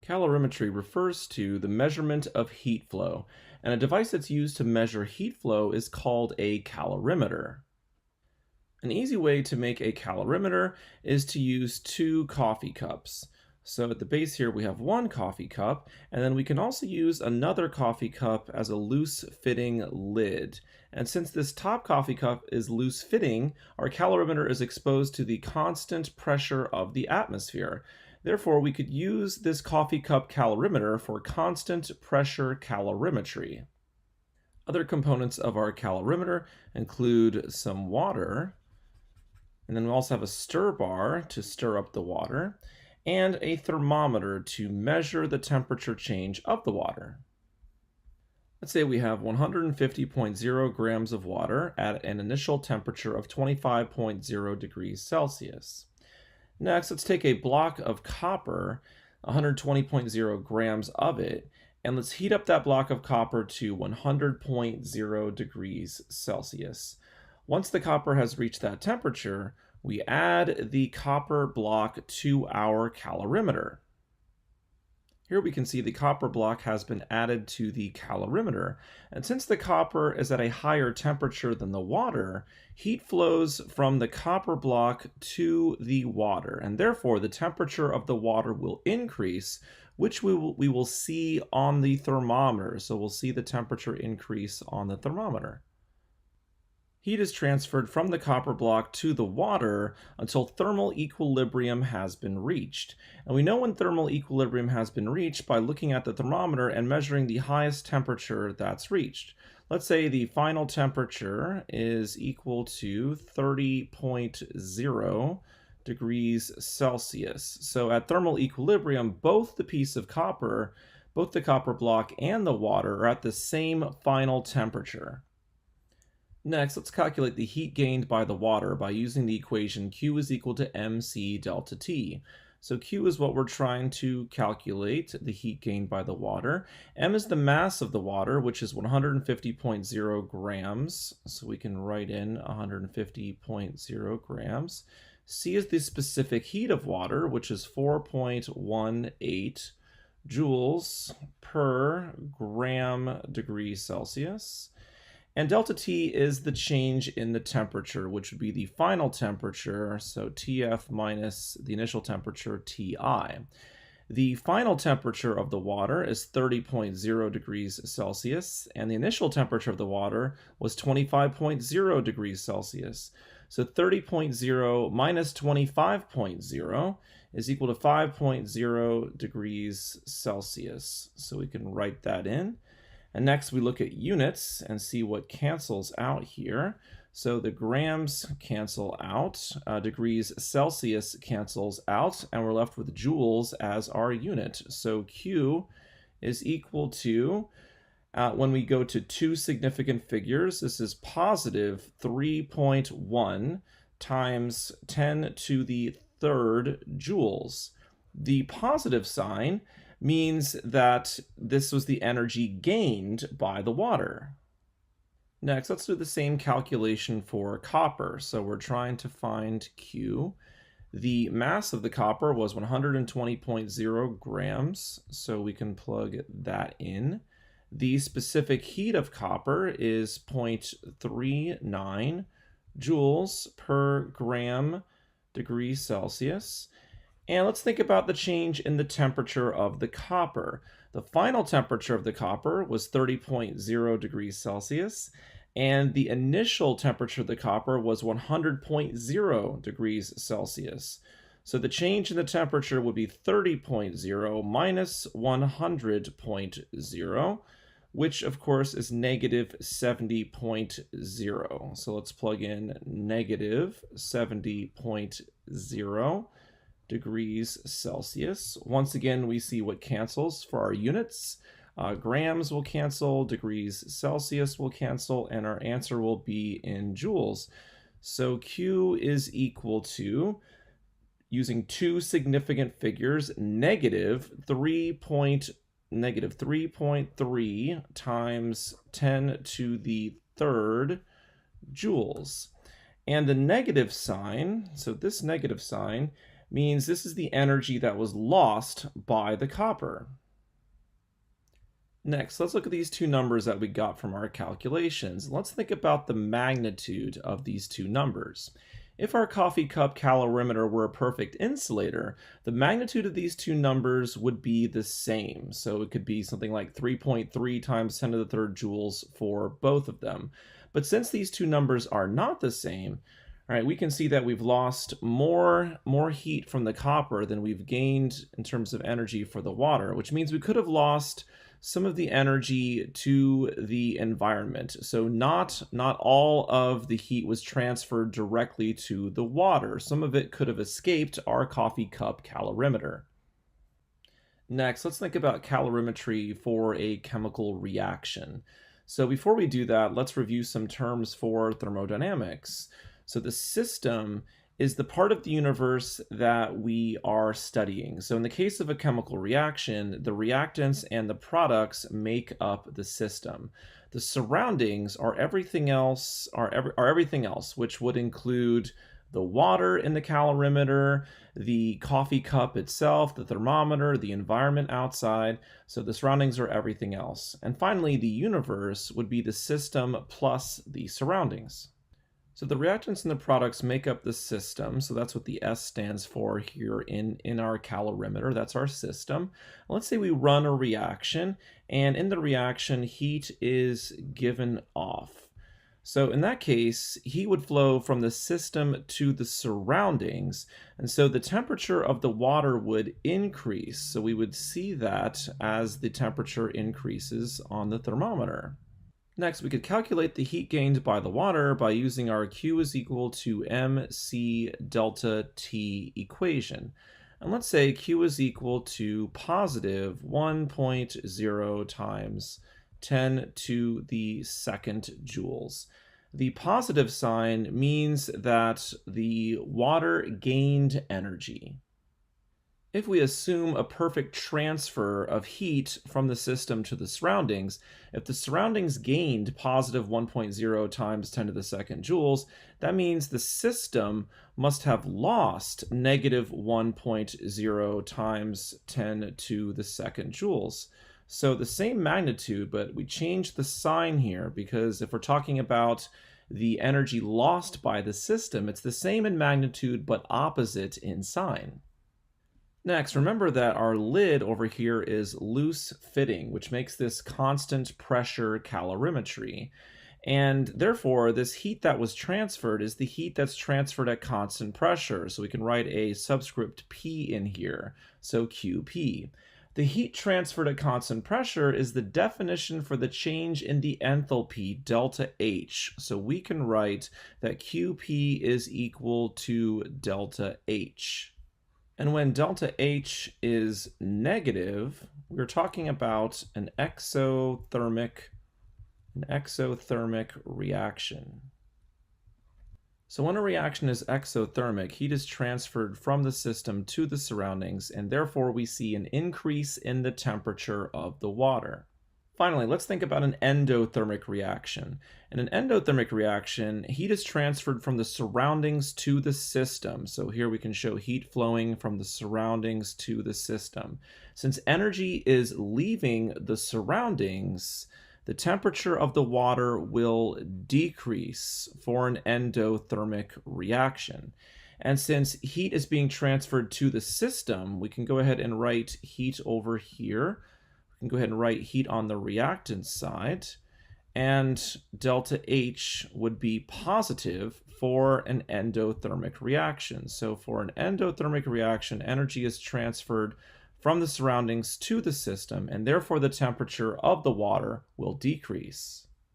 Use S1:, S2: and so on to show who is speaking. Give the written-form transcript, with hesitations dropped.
S1: Calorimetry refers to the measurement of heat flow, and a device that's used to measure heat flow is called a calorimeter. An easy way to make a calorimeter is to use two coffee cups. So at the base here we have one coffee cup, and then we can also use another coffee cup as a loose fitting lid. And since this top coffee cup is loose fitting, our calorimeter is exposed to the constant pressure of the atmosphere. Therefore, we could use this coffee cup calorimeter for constant pressure calorimetry. Other components of our calorimeter include some water, and then we also have a stir bar to stir up the water, and a thermometer to measure the temperature change of the water. Let's say we have 150.0 grams of water at an initial temperature of 25.0 degrees Celsius. Next, let's take a block of copper, 120.0 grams of it, and let's heat up that block of copper to 100.0 degrees Celsius. Once the copper has reached that temperature, we add the copper block to our calorimeter. Here we can see the copper block has been added to the calorimeter, and since the copper is at a higher temperature than the water, heat flows from the copper block to the water, and therefore the temperature of the water will increase, which we will see on the thermometer. So we'll see the temperature increase on the thermometer. Heat is transferred from the copper block to the water until thermal equilibrium has been reached. And we know when thermal equilibrium has been reached by looking at the thermometer and measuring the highest temperature that's reached. Let's say the final temperature is equal to 30.0 degrees Celsius. So at thermal equilibrium, both the copper block and the water are at the same final temperature. Next, let's calculate the heat gained by the water by using the equation Q is equal to mc delta T. So Q is what we're trying to calculate, the heat gained by the water. M is the mass of the water, which is 150.0 grams. So we can write in 150.0 grams. C is the specific heat of water, which is 4.18 joules per gram degree Celsius. And delta T is the change in the temperature, which would be the final temperature, so TF minus the initial temperature, TI. The final temperature of the water is 30.0 degrees Celsius, and the initial temperature of the water was 25.0 degrees Celsius. So 30.0 minus 25.0 is equal to 5.0 degrees Celsius. So we can write that in. And next we look at units and see what cancels out here. So the grams cancel out, degrees Celsius cancels out, and we're left with joules as our unit. So Q is equal to, when we go to two significant figures, this is positive 3.1 times 10 to the third joules. The positive sign means that this was the energy gained by the water. Next, let's do the same calculation for copper. So we're trying to find Q. The mass of the copper was 120.0 grams, so we can plug that in. The specific heat of copper is 0.39 joules per gram degree Celsius. And let's think about the change in the temperature of the copper. The final temperature of the copper was 30.0 degrees Celsius, and the initial temperature of the copper was 100.0 degrees Celsius. So the change in the temperature would be 30.0 minus 100.0, which of course is negative 70.0. So let's plug in negative 70.0 degrees Celsius. Once again, we see what cancels for our units. Grams will cancel, degrees Celsius will cancel, and our answer will be in joules. So Q is equal to, using two significant figures, negative 3.3 times 10 to the third joules. And the negative sign, so this negative sign, means this is the energy that was lost by the copper. Next, let's look at these two numbers that we got from our calculations. Let's think about the magnitude of these two numbers. If our coffee cup calorimeter were a perfect insulator, the magnitude of these two numbers would be the same. So it could be something like 3.3 times 10 to the third joules for both of them. But since these two numbers are not the same, all right, we can see that we've lost more heat from the copper than we've gained in terms of energy for the water, which means we could have lost some of the energy to the environment. So not all of the heat was transferred directly to the water. Some of it could have escaped our coffee cup calorimeter. Next, let's think about calorimetry for a chemical reaction. So before we do that, let's review some terms for thermodynamics. So the system is the part of the universe that we are studying. So in the case of a chemical reaction, the reactants and the products make up the system. The surroundings are everything else, which would include the water in the calorimeter, the coffee cup itself, the thermometer, the environment outside. So the surroundings are everything else. And finally, the universe would be the system plus the surroundings. So the reactants and the products make up the system. So that's what the S stands for here in our calorimeter. That's our system. Let's say we run a reaction, and in the reaction, heat is given off. So in that case, heat would flow from the system to the surroundings. And so the temperature of the water would increase. So we would see that as the temperature increases on the thermometer. Next, we could calculate the heat gained by the water by using our Q is equal to mc delta T equation. And let's say Q is equal to positive 1.0 times 10 to the second joules. The positive sign means that the water gained energy. If we assume a perfect transfer of heat from the system to the surroundings, if the surroundings gained positive 1.0 times 10 to the second joules, that means the system must have lost negative 1.0 times 10 to the second joules. So the same magnitude, but we changed the sign here because if we're talking about the energy lost by the system, it's the same in magnitude but opposite in sign. Next, remember that our lid over here is loose fitting, which makes this constant pressure calorimetry. And therefore, this heat that was transferred is the heat that's transferred at constant pressure. So we can write a subscript P in here, so QP. The heat transferred at constant pressure is the definition for the change in the enthalpy, delta H. So we can write that QP is equal to delta H. And when delta H is negative, we're talking about an exothermic reaction. So when a reaction is exothermic, heat is transferred from the system to the surroundings, and therefore we see an increase in the temperature of the water. Finally, let's think about an endothermic reaction. In an endothermic reaction, heat is transferred from the surroundings to the system. So here we can show heat flowing from the surroundings to the system. Since energy is leaving the surroundings, the temperature of the water will decrease for an endothermic reaction. And since heat is being transferred to the system, we can go ahead and write heat over here. We can go ahead and write heat on the reactant side, and delta H would be positive for an endothermic reaction. So for an endothermic reaction, energy is transferred from the surroundings to the system, and therefore the temperature of the water will decrease.